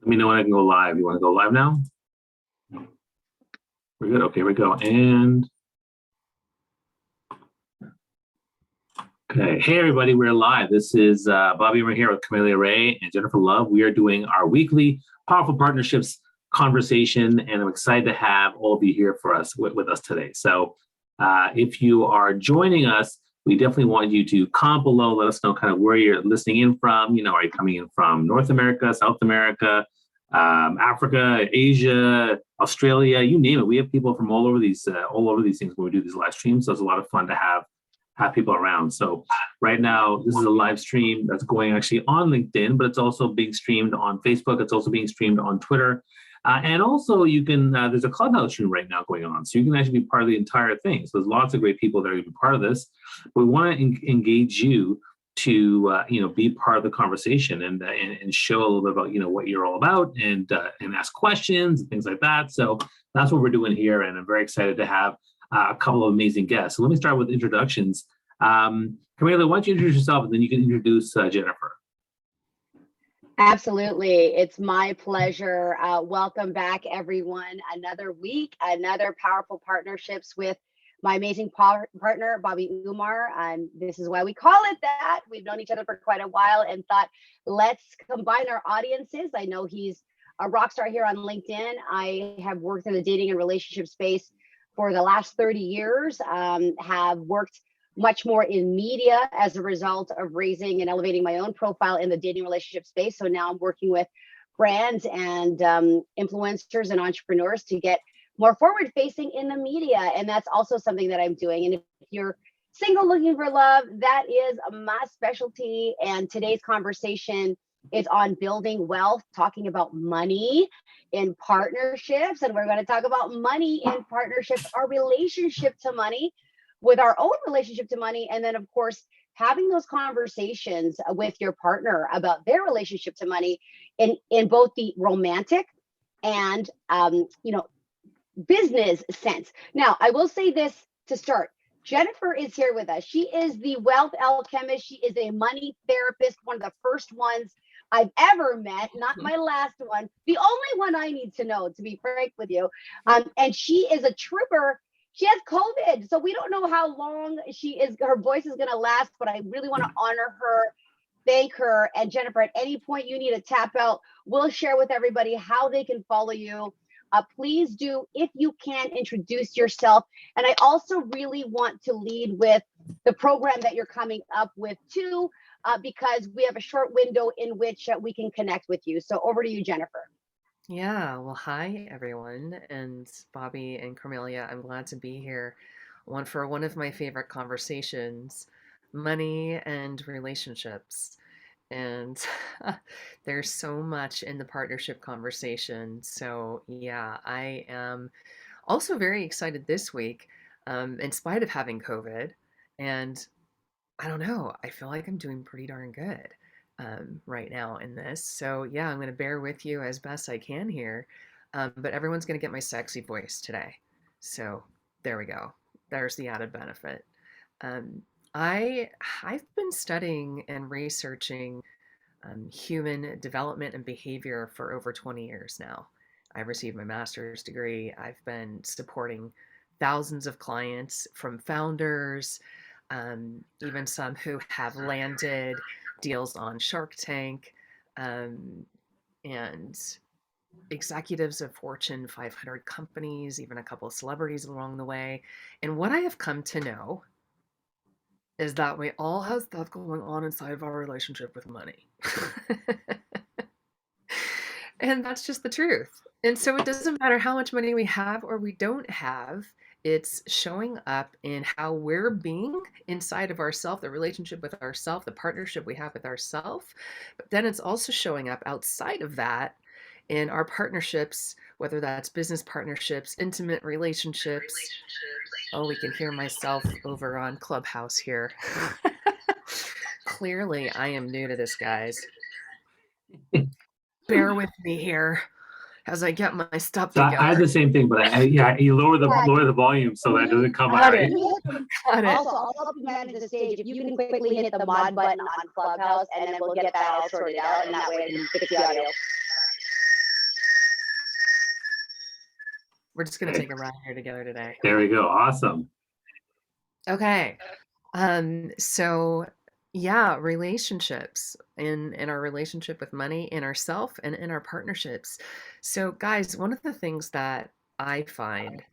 Let me know when I can go live. You want to go live now? We're good. Okay, here we go. And okay, hey everybody, we're live. This is Bobby. We're here with Camelia Ray and Jennifer Love. We are doing our weekly Powerful Partnerships conversation, and I'm excited to have all of you here for us with us today. So if you are joining us, we definitely want you to comment below. Let us know kind of where you're listening in from. You know, are you coming in from North America, South America, Africa, Asia, Australia, you name it. We have people from all over these things when we do these live streams. So it's a lot of fun to have people around. So right now, this is a live stream that's going actually on LinkedIn, but it's also being streamed on Facebook. It's also being streamed on Twitter. And also you can, there's a Clubhouse room right now going on. So you can actually be part of the entire thing. So there's lots of great people that are going to be part of this. We want to engage you to, be part of the conversation and show a little bit about, what you're all about and ask questions and things like that. So that's what we're doing here. And I'm very excited to have a couple of amazing guests. So let me start with introductions. Camelia, why don't you introduce yourself and then you can introduce Jennifer. Absolutely. It's my pleasure. Welcome back, everyone. Another week, another powerful partnerships with my amazing partner, Bobby Umar. This is why we call it that. We've known each other for quite a while and thought, let's combine our audiences. I know he's a rock star here on LinkedIn. I have worked in the dating and relationship space for the last 30 years, have worked much more in media as a result of raising and elevating my own profile in the dating relationship space. So now I'm working with brands and influencers and entrepreneurs to get more forward facing in the media. And that's also something that I'm doing. And if you're single looking for love, that is my specialty. And today's conversation is on building wealth, talking about money in partnerships. And we're going to talk about money in partnerships, our relationship to money, with our own relationship to money, and then of course having those conversations with your partner about their relationship to money in both the romantic and business sense. Now, I will say this to start. Jennifer is here with us. She is the wealth alchemist. She is a money therapist, one of the first ones I've ever met, not my last one, the only one I need to know, to be frank with you. And she is a trooper. She has COVID, so we don't know how long her voice is going to last, but I really want to honor her, thank her. And Jennifer, at any point you need to tap out, we'll share with everybody how they can follow you. Please do, if you can, introduce yourself. And I also really want to lead with the program that you're coming up with too, because we have a short window in which we can connect with you. So over to you, Jennifer. Yeah, well, hi everyone, and Bobby and Camelia, I'm glad to be here for one of my favorite conversations, money and relationships. And there's so much in the partnership conversation. So yeah, I am also very excited this week, in spite of having COVID. And I don't know, I feel like I'm doing pretty darn good right now in this. So yeah, I'm going to bear with you as best I can here. But everyone's going to get my sexy voice today. So there we go. There's the added benefit. I've been studying and researching human development and behavior for over 20 years now. I received my master's degree. I've been supporting thousands of clients, from founders, even some who have landed deals on Shark Tank, and executives of Fortune 500 companies, even a couple of celebrities along the way. And what I have come to know is that we all have stuff going on inside of our relationship with money. And that's just the truth. And so it doesn't matter how much money we have or we don't have. It's showing up in how we're being inside of ourselves, the relationship with ourselves, the partnership we have with ourselves. But then it's also showing up outside of that in our partnerships, whether that's business partnerships, intimate relationships. Oh, we can hear myself over on Clubhouse here. Clearly, I am new to this, guys. Bear with me here as I get my stuff together. I have the same thing, but you lower the volume so that doesn't come out. Right? Got it. Also, I'll help you manage the stage. If you can quickly hit the mod button on Clubhouse, and then we'll get that all sorted out, and that way we can fix the audio. We're just going to take a ride here together today. There we go. Awesome. Okay. So yeah, relationships in our relationship with money, in ourself, and in our partnerships. So guys, one of the things that I find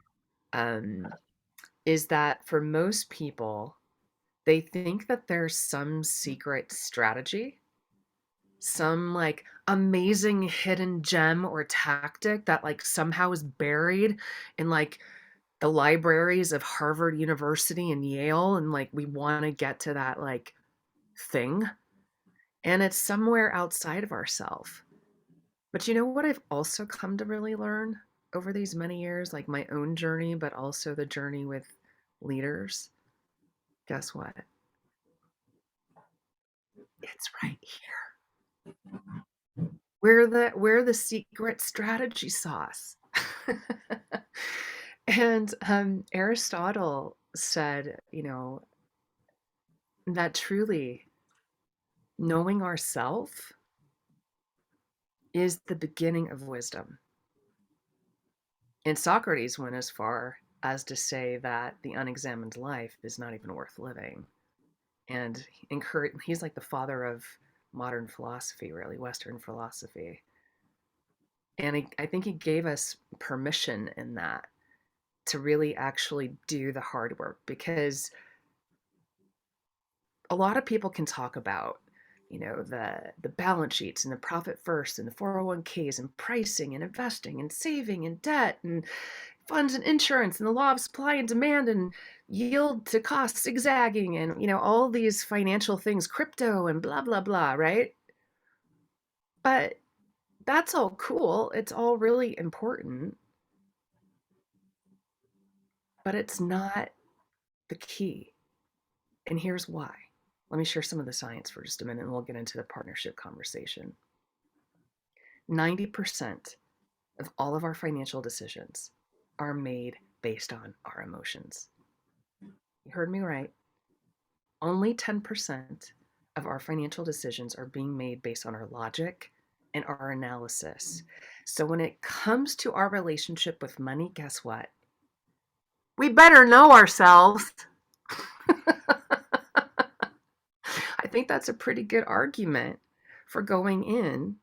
um, is that for most people, they think that there's some secret strategy, some like amazing hidden gem or tactic that like somehow is buried in like the libraries of Harvard University and Yale, and like we want to get to that like thing, and it's somewhere outside of ourselves. But you know what I've also come to really learn over these many years, like my own journey, but also the journey with leaders? Guess what? It's right here. We're the secret strategy sauce. And Aristotle said, that truly knowing ourself is the beginning of wisdom. And Socrates went as far as to say that the unexamined life is not even worth living. And he's like the father of modern philosophy, really, Western philosophy. And I think he gave us permission in that to really actually do the hard work, because a lot of people can talk about the balance sheets and the profit first and the 401ks and pricing and investing and saving and debt and funds and insurance and the law of supply and demand and yield to cost zigzagging and all these financial things, crypto and blah blah blah, right? But that's all cool, it's all really important, but it's not the key. And here's why. Let me share some of the science for just a minute and we'll get into the partnership conversation. 90% of all of our financial decisions are made based on our emotions. You heard me right. Only 10% of our financial decisions are being made based on our logic and our analysis. So when it comes to our relationship with money, guess what? We better know ourselves. I think that's a pretty good argument for going in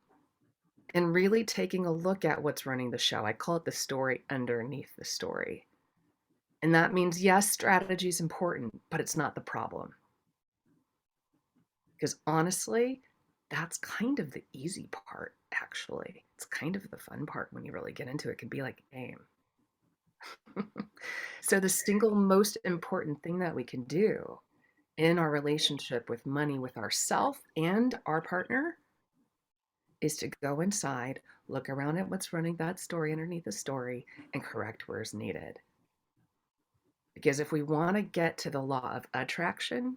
and really taking a look at what's running the show. I call it the story underneath the story. And that means, yes, strategy is important, but it's not the problem. Because honestly, that's kind of the easy part, actually. It's kind of the fun part when you really get into it. It can be like a game. So the single most important thing that we can do in our relationship with money, with ourself and our partner, is to go inside, look around at what's running that story underneath the story, and correct where is needed. Because if we want to get to the law of attraction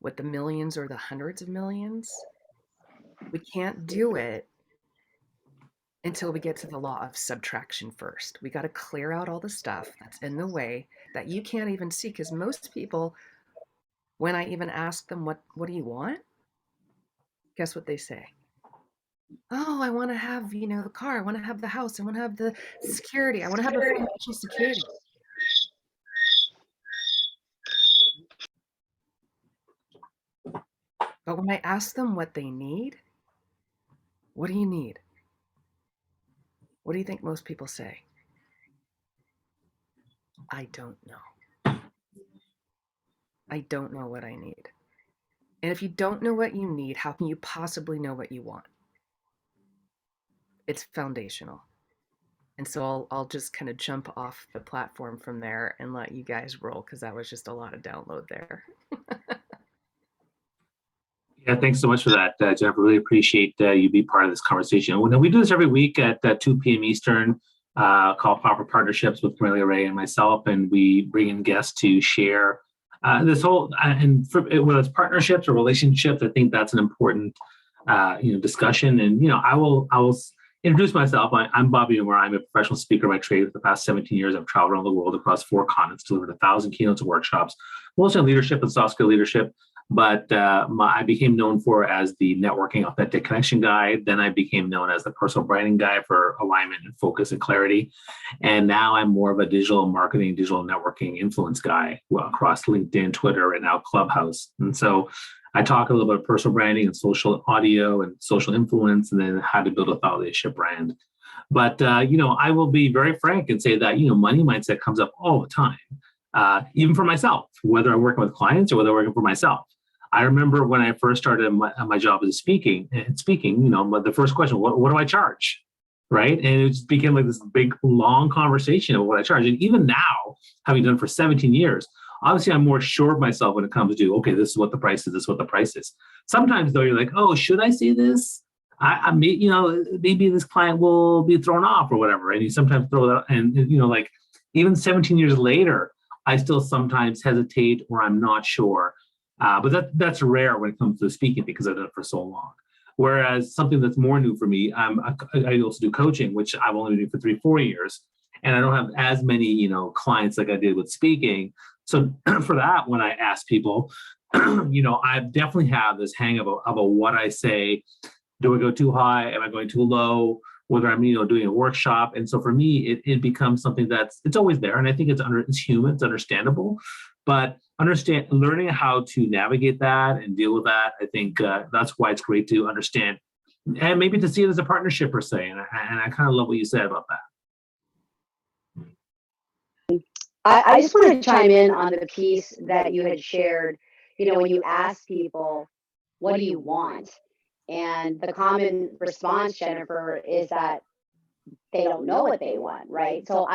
with the millions or the hundreds of millions, we can't do it until we get to the law of subtraction first. We got to clear out all the stuff that's in the way that you can't even see. Because most people, when I even ask them, what do you want? Guess what they say? Oh, I want to have, the car. I want to have the house. I want to have the security. I want to have the financial security. But when I ask them what they need, what do you need? What do you think most people say? I don't know. I don't know what I need. And if you don't know what you need, how can you possibly know what you want? It's foundational. And so I'll just kind of jump off the platform from there and let you guys roll, because that was just a lot of download there. Yeah, thanks so much for that, Jennifer. Really appreciate you be part of this conversation. We do this every week at 2 p.m. Eastern, called Powerful Partnerships with Camelia Ray and myself, and we bring in guests to share this whole, whether it's partnerships or relationships, I think that's an important, discussion. And, I will introduce myself. I'm Bobby Umar. I'm a professional speaker by trade. For the past 17 years, I've traveled around the world across 4 continents, delivered 1,000 keynotes and workshops, mostly on leadership and soft skill leadership. But I became known for as the networking authentic connection guy. Then I became known as the personal branding guy for alignment and focus and clarity. And now I'm more of a digital marketing, digital networking influence guy across LinkedIn, Twitter, and now Clubhouse. And so I talk a little bit of personal branding and social audio and social influence, and then how to build a thought leadership brand. But I will be very frank and say that money mindset comes up all the time, even for myself, whether I'm working with clients or whether I'm working for myself. I remember when I first started my job as speaking, the first question, what do I charge? Right. And it just became like this big, long conversation of what I charge. And even now, having done it for 17 years, obviously I'm more sure of myself when it comes to, okay, this is what the price is, this is what the price is. Sometimes though, you're like, oh, should I say this? I may, maybe this client will be thrown off or whatever. And you sometimes throw that, and like even 17 years later, I still sometimes hesitate or I'm not sure. But that's rare when it comes to speaking because I've done it for so long. Whereas something that's more new for me, I also do coaching, which I've only been doing for 3-4 years, and I don't have as many clients like I did with speaking. So for that, when I ask people, I definitely have this hang of a what I say. Do I go too high? Am I going too low? Whether I'm doing a workshop. And so for me, it becomes something it's always there, and I think it's human, it's understandable, but learning how to navigate that and deal with that, I think that's why it's great to understand and maybe to see it as a partnership per se. And I kind of love what you said about that. I just want to chime in on the piece that you had shared. When you ask people, what do you want? And the common response, Jennifer, is that they don't know what they want, right? So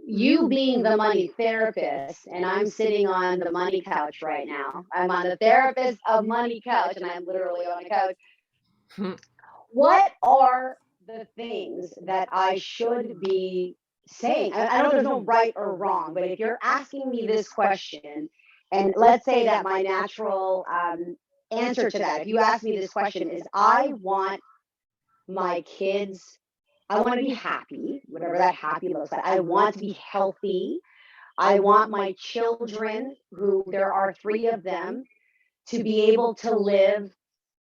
you being the money therapist, and I'm sitting on the money couch right now. I'm on the therapist of money couch, and I'm literally on the couch. What are the things that I should be saying? I know there's no right or wrong, but if you're asking me this question, and let's say that my natural answer to that, if you ask me this question, is I want my kids, I want to be happy, whatever that happy looks like. I want to be healthy. I want my children, who there are 3 of them, to be able to live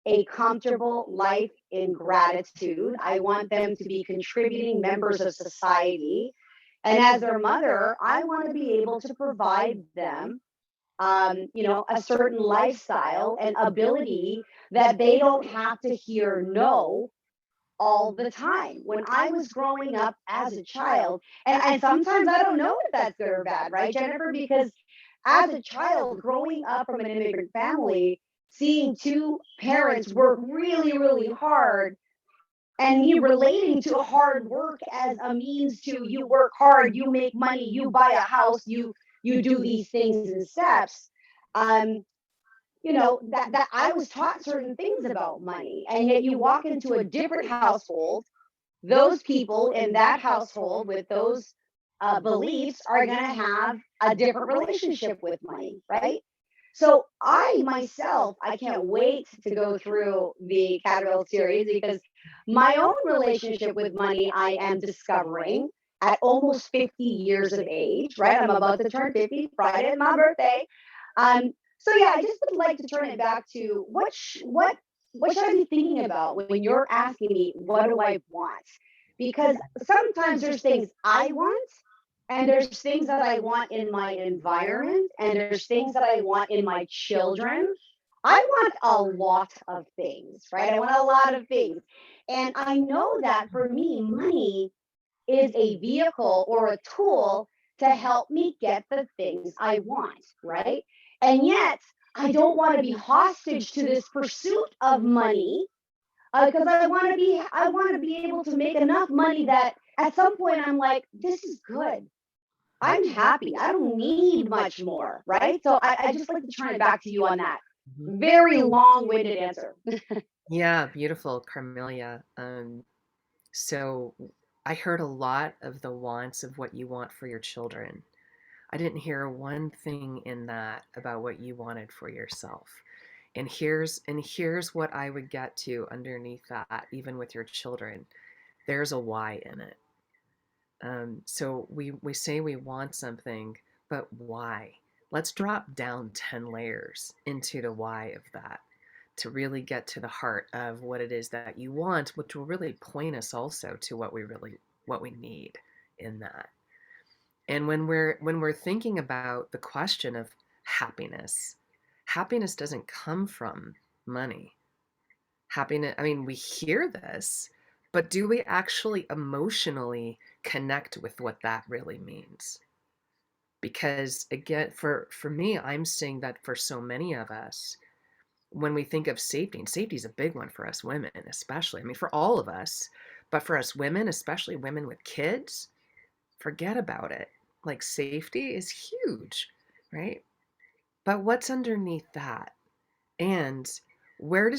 a comfortable life in gratitude. I want them to be contributing members of society. And as their mother, I want to be able to provide them, a certain lifestyle and ability that they don't have to hear no all the time. When I was growing up as a child, and sometimes I don't know if that's good or bad, right, Jennifer? Because as a child, growing up from an immigrant family, seeing 2 parents work really, really hard, and me relating to hard work as a means to, you work hard, you make money, you buy a house, you do these things in steps. That I was taught certain things about money, and yet you walk into a different household, those people in that household with those beliefs are going to have a different relationship with money, right? So I myself, I can't wait to go through the Caterpillar series, because my own relationship with money I am discovering at almost 50 years of age, right? I'm about to turn 50, Friday is my birthday. So yeah, I just would like to turn it back to what should I be thinking about when you're asking me, what do I want? Because sometimes there's things I want, and there's things that I want in my environment, and there's things that I want in my children. I want a lot of things, right? I want a lot of things. And I know that for me, money is a vehicle or a tool to help me get the things I want, right? And yet, I don't want to be hostage to this pursuit of money, because I want to be able to make enough money that at some point I'm like, this is good. I'm happy. I don't need much more, right? So I just like to turn it back to you on that. Very long-winded answer. Yeah, beautiful, Carmelia. So I heard a lot of the wants of what you want for your children. I didn't hear one thing in that about what you wanted for yourself. And here's what I would get to underneath that, even with your children. There's a why in it. So we say we want something, but why? let's drop down 10 layers into the why of that to really get to the heart of what it is that you want, which will really point us also to what we need in that. And when we're thinking about the question of happiness, happiness doesn't come from money. Happiness, I mean, we hear this, but do we actually emotionally connect with what that really means? Because again, for me, I'm seeing that for so many of us, when we think of safety, and safety is a big one for us women, especially. I mean, for all of us, but for us women, especially women with kids, forget about it. Like safety is huge, right? But what's underneath that? And where do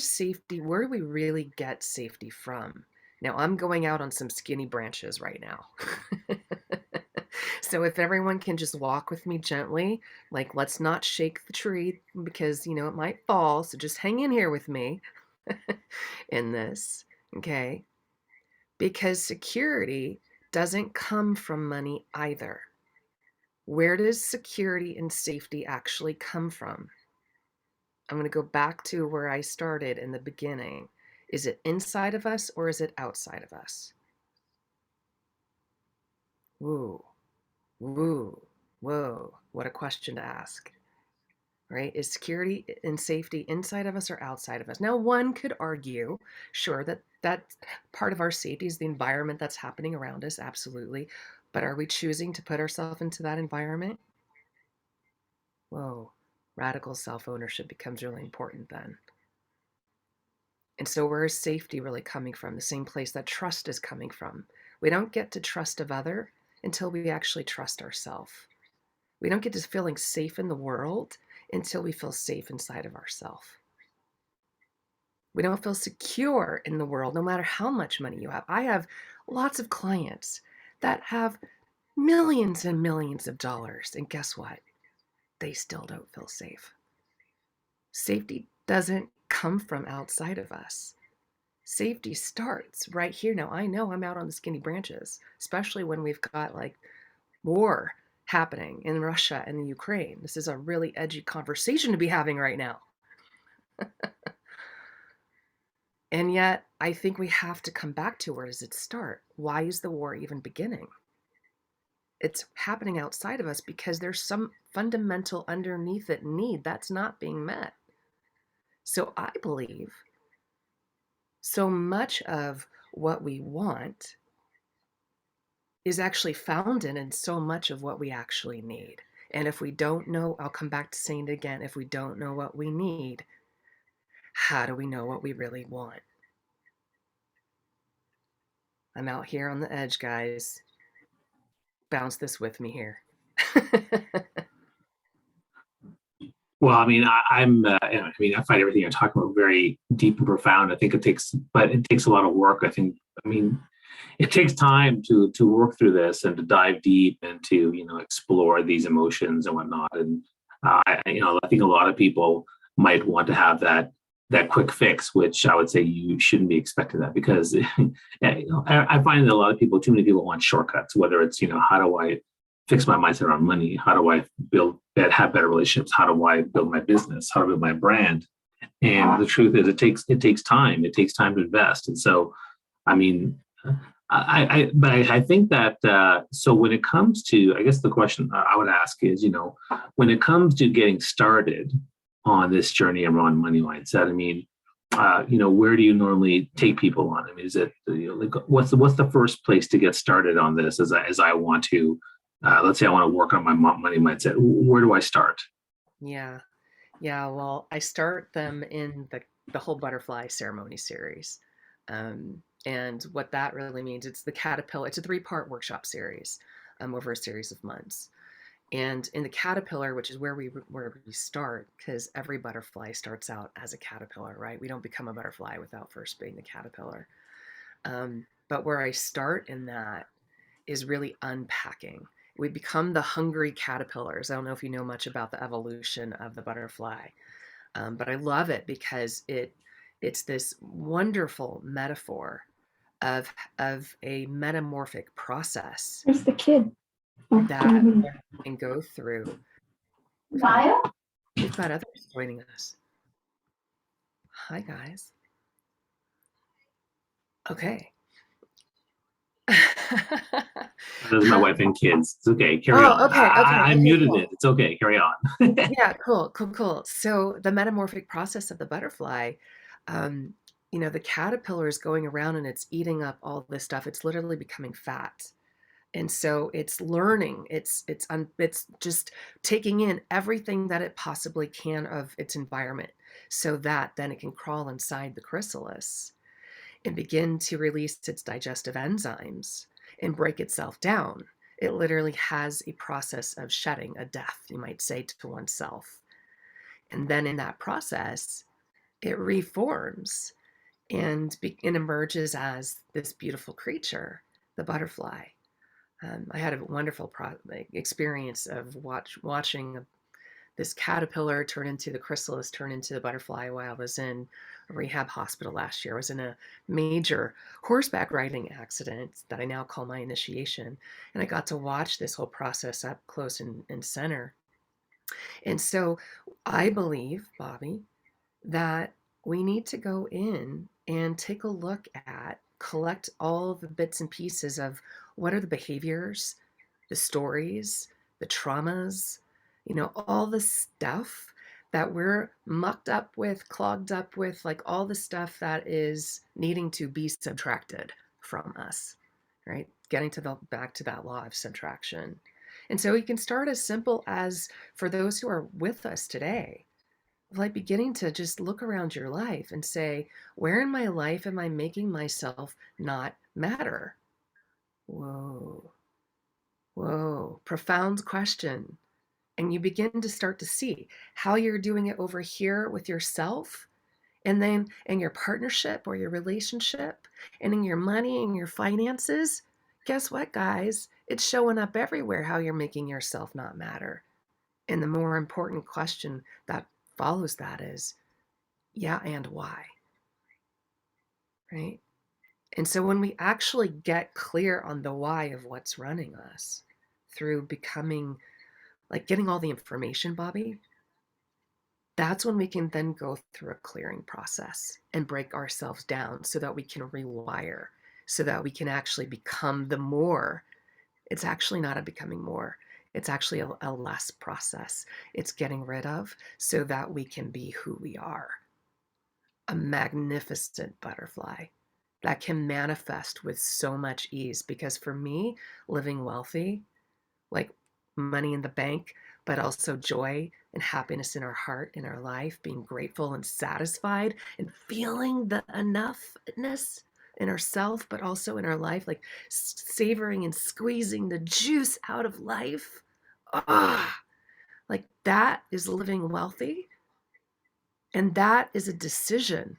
we really get safety from? Now, I'm going out on some skinny branches right now. So if everyone can just walk with me gently, like let's not shake the tree because, it might fall. So just hang in here with me in this, okay? Because security doesn't come from money either. Where does security and safety actually come from? I'm going to go back to where I started in the beginning. Is it inside of us or is it outside of us? Woo, woo, whoa. What a question to ask, right? Is security and safety inside of us or outside of us? Now, one could argue, sure, that part of our safety is the environment that's happening around us, absolutely. But are we choosing to put ourselves into that environment? Whoa, radical self-ownership becomes really important then. And so where is safety really coming from? The same place that trust is coming from. We don't get to trust of other until we actually trust ourselves. We don't get to feeling safe in the world until we feel safe inside of ourselves. We don't feel secure in the world no matter how much money you have. I have lots of clients that have millions and millions of dollars, and guess what? They still don't feel safe. Safety doesn't come from outside of us. Safety starts right here. Now, I know I'm out on the skinny branches, especially when we've got like war happening in Russia and the Ukraine. This is a really edgy conversation to be having right now. And yet, I think we have to come back to where does it start? Why is the war even beginning? It's happening outside of us because there's some fundamental underneath it need that's not being met. So I believe so much of what we want is actually found in so much of what we actually need. And if we don't know, I'll come back to saying it again, if we don't know what we need, how do we know what we really want? I'm out here on the edge, guys. Bounce this with me here. Well, I mean, I find everything you're talking about very deep and profound. I think it takes a lot of work. I mean, it takes time to work through this and to dive deep and to explore these emotions and whatnot. And I think a lot of people might want to have that quick fix, which I would say you shouldn't be expecting that because I find that too many people want shortcuts. Whether it's how do I fix my mindset around money? How do I have better relationships? How do I build my business? How to build my brand? And the truth is, it takes time. It takes time to invest. And so, I mean, I think that so when it comes to, I guess the question I would ask is, when it comes to getting started on this journey around money mindset, I mean, where do you normally take people on? I mean, is it what's the first place to get started on this? As I want to, let's say I want to work on my money mindset. Where do I start? Yeah. Well, I start them in the whole butterfly ceremony series. And what that really means, it's the caterpillar, it's a 3-part workshop series over a series of months. And in the caterpillar, which is where we start, because every butterfly starts out as a caterpillar, right? We don't become a butterfly without first being the caterpillar. But where I start in that is really unpacking. We become the hungry caterpillars. I don't know if you know much about the evolution of the butterfly, but I love it because it's this wonderful metaphor of a metamorphic process Where's the kid? Oh, that we can go through Maya? We've got others joining us. Hi, guys. Okay. That's my wife and kids. It's okay. Carry Oh, on. I okay, muted cool. it. It's okay. Carry on. Yeah, cool. So the metamorphic process of the butterfly, um, the caterpillar is going around and it's eating up all this stuff. It's literally becoming fat. And so it's learning. It's just taking in everything that it possibly can of its environment so that then it can crawl inside the chrysalis and begin to release its digestive enzymes and break itself down. It literally has a process of shedding, a death, you might say, to oneself. And then in that process, it reforms and emerges as this beautiful creature, the butterfly. I had a wonderful experience of watching this caterpillar turn into the chrysalis, turn into the butterfly while I was in a rehab hospital last year. I was in a major horseback riding accident that I now call my initiation. And I got to watch this whole process up close and center. And so I believe, Bobby, that we need to go in and take a look at, collect all the bits and pieces of what are the behaviors, the stories, the traumas, all the stuff that we're mucked up with, clogged up with, like all the stuff that is needing to be subtracted from us, right? Getting to back to that law of subtraction. And so we can start as simple as, for those who are with us today, like beginning to just look around your life and say, where in my life am I making myself not matter? Whoa, profound question. And you begin to start to see how you're doing it over here with yourself, and then in your partnership or your relationship, and in your money and your finances. Guess what, guys? It's showing up everywhere how you're making yourself not matter. And the more important question that follows that is, yeah, and why? Right? And so when we actually get clear on the why of what's running us through becoming, like getting all the information, Bobby, that's when we can then go through a clearing process and break ourselves down so that we can rewire, so that we can actually become the more. It's actually not a becoming more. It's actually a less process. It's getting rid of so that we can be who we are. A magnificent butterfly that can manifest with so much ease. Because for me, living wealthy, like money in the bank, but also joy and happiness in our heart, in our life, being grateful and satisfied and feeling the enoughness in ourself, but also in our life, like savoring and squeezing the juice out of life. Ah, like that is living wealthy. And that is a decision.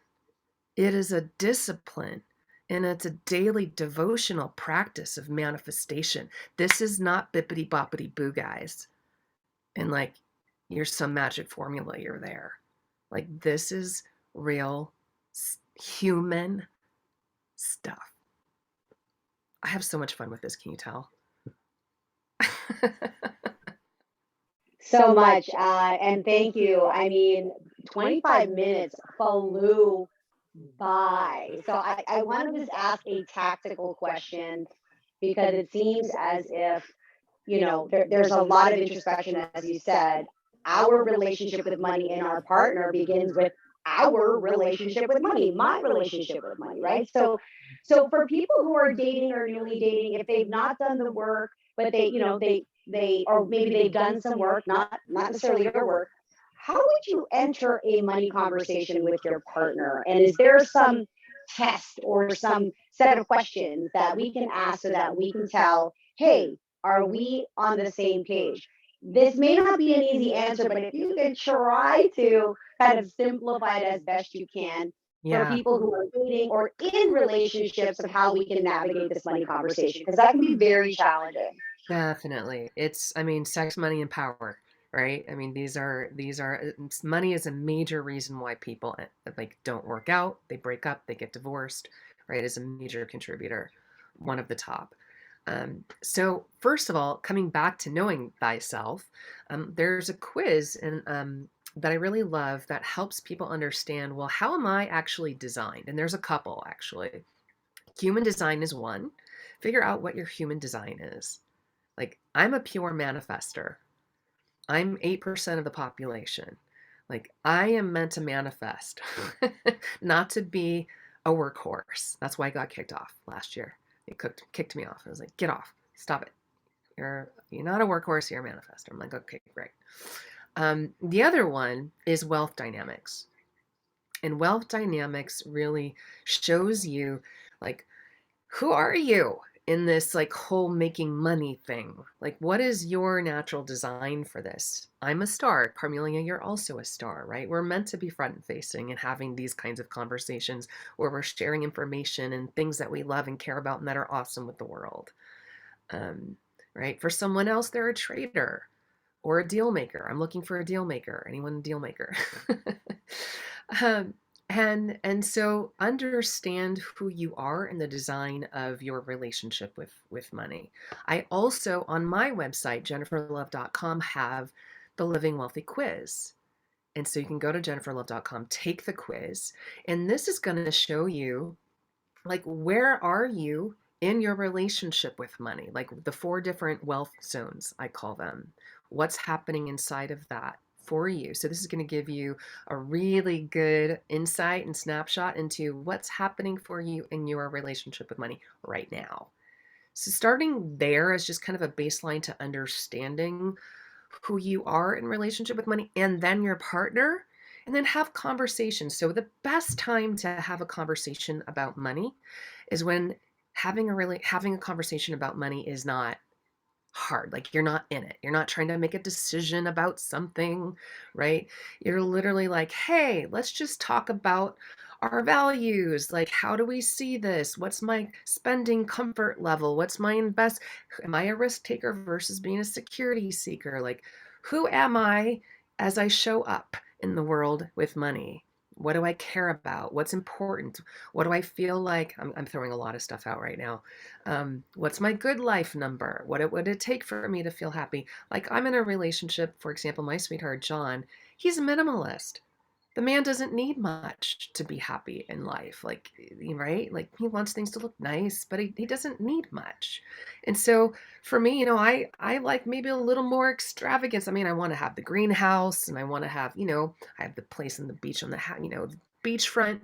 It is a discipline, and it's a daily devotional practice of manifestation. This is not bippity boppity boo, guys. And like, here's some magic formula, you're there. Like, this is real human stuff. I have so much fun with this. Can you tell? So much. And thank you. I mean, 25 minutes flew by. So I want to just ask a tactical question because it seems as if, there's a lot of introspection, as you said. Our relationship with money and our partner begins with our relationship with money, my relationship with money, right? So for people who are dating or newly dating, if they've not done the work, but they or maybe they've done some work, not necessarily your work, how would you enter a money conversation with your partner? And is there some test or some set of questions that we can ask so that we can tell, hey, are we on the same page? This may not be an easy answer, but if you can try to kind of simplify it as best you can for Yeah, people who are dating or in relationships of how we can navigate this money conversation, because that can be very challenging. definitely. I mean, sex, money, and power, right? I mean, money is a major reason why people like don't work out, they break up, they get divorced, right? Is a major contributor, one of the top. So first of all, coming back to knowing thyself, there's a quiz that I really love that helps people understand, well, how am I actually designed? And there's a couple actually. Human design is one. Figure out what your human design is. Like, I'm a pure manifester. I'm 8% of the population. Like, I am meant to manifest, not to be a workhorse. That's why I got kicked off last year. It kicked me off. I was like, get off, stop it. You're not a workhorse, you're a manifester. I'm like, okay, great. The other one is wealth dynamics. And wealth dynamics really shows you, like, who are you in this like whole making money thing? Like, what is your natural design for this? I'm a star. Carmelia, you're also a star, right? We're meant to be front facing and having these kinds of conversations where we're sharing information and things that we love and care about and that are awesome with the world. Right? For someone else, they're a trader or a deal maker. I'm looking for a deal maker. Anyone a deal maker? And so understand who you are in the design of your relationship with money. I also, on my website, jenniferlove.com, have the Living Wealthy quiz. And so you can go to jenniferlove.com, take the quiz, and this is going to show you, like, where are you in your relationship with money? Like the 4 different wealth zones, I call them. What's happening inside of that for you? So this is going to give you a really good insight and snapshot into what's happening for you in your relationship with money right now. So starting there is just kind of a baseline to understanding who you are in relationship with money, and then your partner, and then have conversations. So the best time to have a conversation about money is when having a conversation about money is not hard. Like, you're not in it. You're not trying to make a decision about something, right? You're literally like, hey, let's just talk about our values. Like, how do we see this? What's my spending comfort level? What's my invest? Am I a risk taker versus being a security seeker? Like, who am I as I show up in the world with money? What do I care about? What's important? What do I feel like? I'm throwing a lot of stuff out right now. What's my good life number? What would it take for me to feel happy? Like, I'm in a relationship, for example, my sweetheart, John, he's a minimalist. The man doesn't need much to be happy in life. Like, right? Like, he wants things to look nice, but he doesn't need much. And so for me, I like maybe a little more extravagance. I mean, I want to have the greenhouse, and I want to have, I have the place on the beach on the, the beachfront.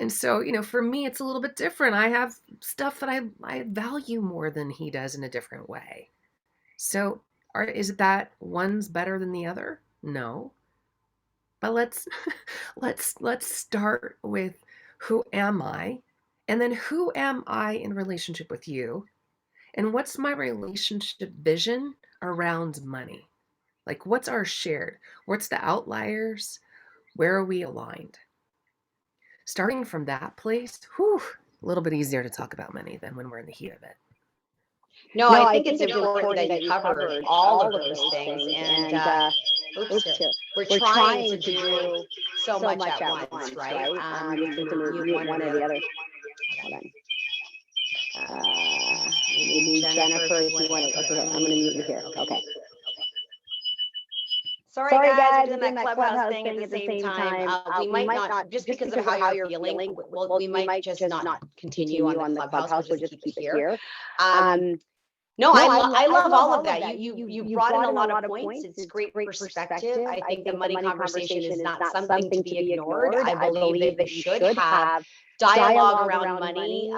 And so, for me, it's a little bit different. I have stuff that I value more than he does in a different way. So is that one's better than the other? No. But let's start with, who am I? And then, who am I in relationship with you? And what's my relationship vision around money? Like, what's our shared? What's the outliers? Where are we aligned? Starting from that place, a little bit easier to talk about money than when we're in the heat of it. No, I think it's important that you covered all of those things. And we're trying to do so much at once, right? You can mute one or the other. Hold on. Maybe Jennifer, if you want to. Okay, I'm going to mute you here. Okay. Sorry guys, we're doing that clubhouse thing at the same time. We might not, just because of how you're feeling, we might just not continue on the clubhouse. We'll just keep it here. No, I love all of that. You brought in a lot of points. It's great perspective. I think the money conversation is not something to be ignored. I believe that you should have dialogue around money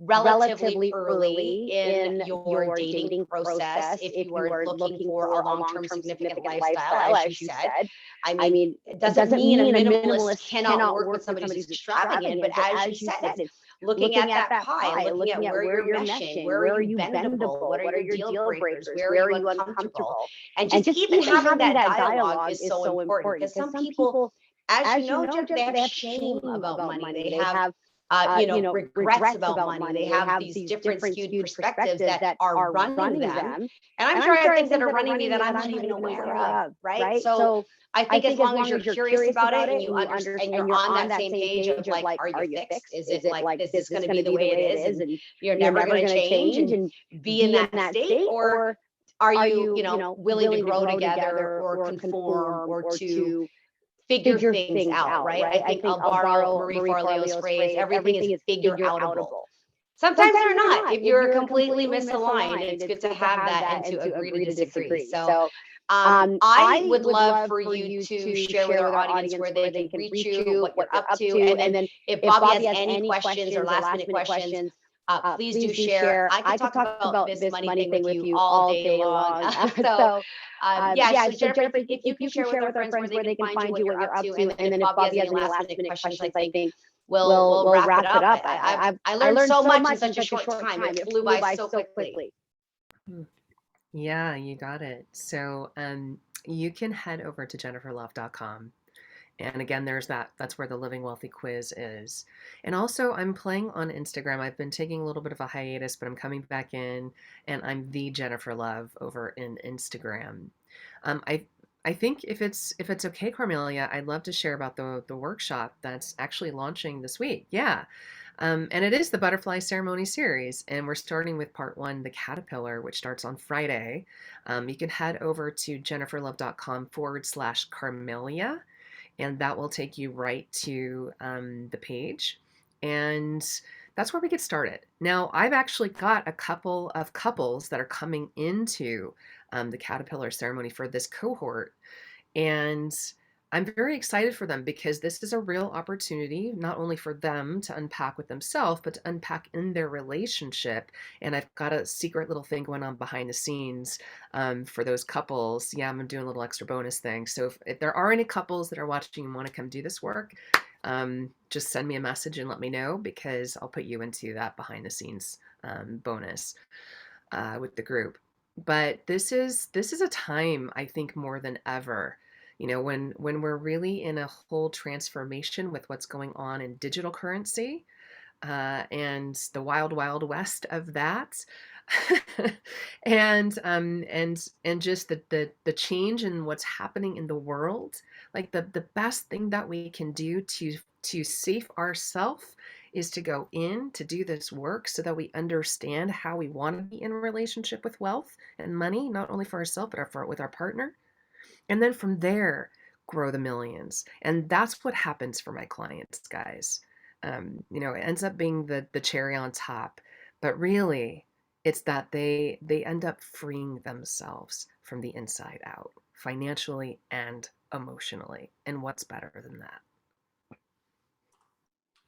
relatively early in your dating process if you are looking for a long-term significant lifestyle, as you said. I mean, it doesn't mean a minimalist cannot work with somebody who's extravagant, but as you said, it's looking at that pie, looking at where you're meshing, where are you bendable, what are your deal breakers, where are you uncomfortable, and just even having that dialogue is so important, because some people, as you know, Jeff, they have shame about money. They have regrets about money. They have these different skewed perspectives that are running them. And I'm sure I have things that are running me that I'm not even aware of, right? So I think as long as you're curious about it and you understand, and you're on that same page of like, are you fixed? Is it like, this is going to be the way it is and you're never going to change and be in that state? Or are you, willing to grow together or conform or to figure things out, right? I think I'll borrow Marie Forleo's phrase, everything is figure outable. Sometimes they're not. If you're completely misaligned, it's good to have that and to agree to disagree. So I would love for you to share with our audience where they can reach you, what you're up to, and then if Bobby has any questions or last minute questions, please do share. I could talk about this money thing with you all day long. So Jennifer, if you can share with our friends where they can find you, what you're up to, and then if Bobby has any last minute questions, I think we'll wrap it up. I learned so much in such a short time. It flew by so quickly. Yeah, you got it. So you can head over to jenniferlove.com. And again, that's where the Living Wealthy quiz is. And also I'm playing on Instagram. I've been taking a little bit of a hiatus, but I'm coming back in, and I'm the Jennifer Love over in Instagram. I think if it's okay, Carmelia, I'd love to share about the workshop that's actually launching this week. Yeah. And it is the Butterfly Ceremony series, and we're starting with part 1, the Caterpillar, which starts on Friday. You can head over to jenniferlove.com/Carmelia, and that will take you right to the page. And that's where we get started. Now, I've actually got a couple of couples that are coming into the Caterpillar ceremony for this cohort. And I'm very excited for them because this is a real opportunity, not only for them to unpack with themselves, but to unpack in their relationship. And I've got a secret little thing going on behind the scenes for those couples. Yeah, I'm doing a little extra bonus thing. So if there are any couples that are watching and want to come do this work, just send me a message and let me know, because I'll put you into that behind the scenes bonus with the group. But this is a time, I think, more than ever, when we're really in a whole transformation with what's going on in digital currency and the wild, wild west of that. and just the change in what's happening in the world. Like the best thing that we can do to save ourselves is to go in to do this work so that we understand how we want to be in a relationship with wealth and money, not only for ourselves, but with our partner. And then from there, grow the millions. And that's what happens for my clients, guys. It ends up being the cherry on top, but really it's that they end up freeing themselves from the inside out, financially and emotionally. And what's better than that?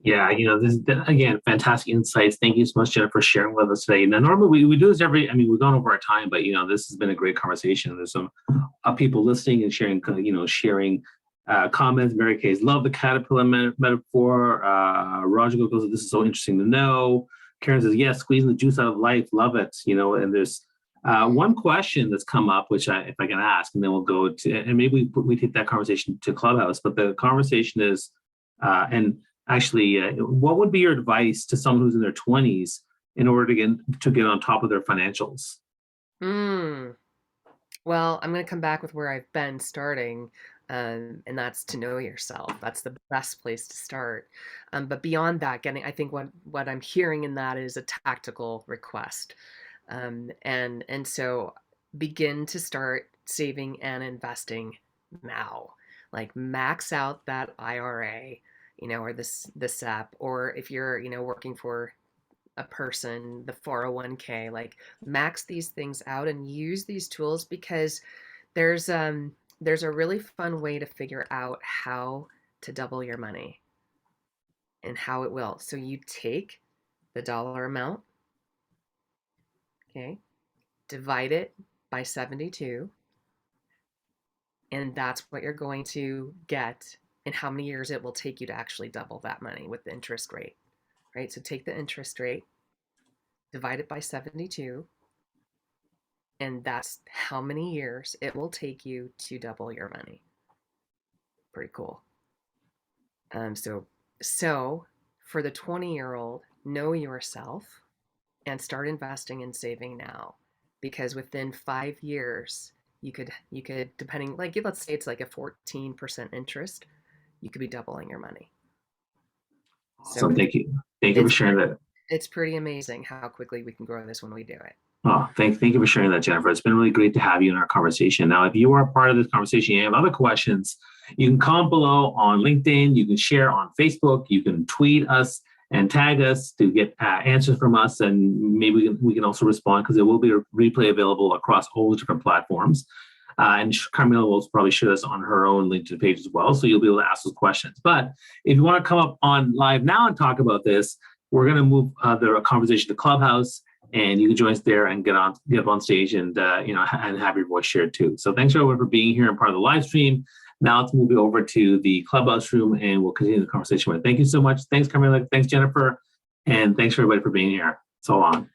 Yeah, this is, again, fantastic insights. Thank you so much, Jennifer, for sharing with us today. Now, normally we do this we've gone over our time, but, this has been a great conversation. There's some people listening and sharing, comments. Mary Kay's love the caterpillar metaphor. Roger goes, this is so interesting to know. Karen says, yes, squeezing the juice out of life. Love it. And there's one question that's come up, which if I can ask, and then we'll go to, and maybe we take that conversation to Clubhouse, but the conversation is, what would be your advice to someone who's in their 20s in order to get on top of their financials? Well, I'm going to come back with where I've been starting, and that's to know yourself. That's the best place to start. But beyond that, I think what I'm hearing in that is a tactical request. And so begin to start saving and investing now. Like max out that IRA, or this SEP, or if you're, working for a person, the 401k, like max these things out and use these tools, because there's a really fun way to figure out how to double your money and how it will. So you take the dollar amount, okay, divide it by 72, and that's what you're going to get, and how many years it will take you to actually double that money with the interest rate, right? So take the interest rate, divide it by 72, and that's how many years it will take you to double your money. Pretty cool. So for the 20-year-old, know yourself and start investing and saving now, because within 5 years, you could depending, like, let's say it's like a 14% interest, you could be doubling your money. So thank you for sharing that. It's pretty amazing how quickly we can grow this when we do it. Oh, thank you for sharing that, Jennifer. It's been really great to have you in our conversation. Now, if you are part of this conversation, you have other questions, you can comment below on LinkedIn, you can share on Facebook, you can tweet us and tag us to get answers from us, and maybe we can also respond, because there will be a replay available across all the different platforms. And Carmela will probably share this on her own LinkedIn page as well, so you'll be able to ask those questions. But if you want to come up on live now and talk about this, we're going to move the conversation to Clubhouse, and you can join us there and get up on stage and and have your voice shared too. So thanks everyone for being here and part of the live stream. Now let's move it over to the Clubhouse room, and we'll continue the conversation with. Thank you so much. Thanks, Carmela. Thanks, Jennifer, and thanks everybody for being here. So long.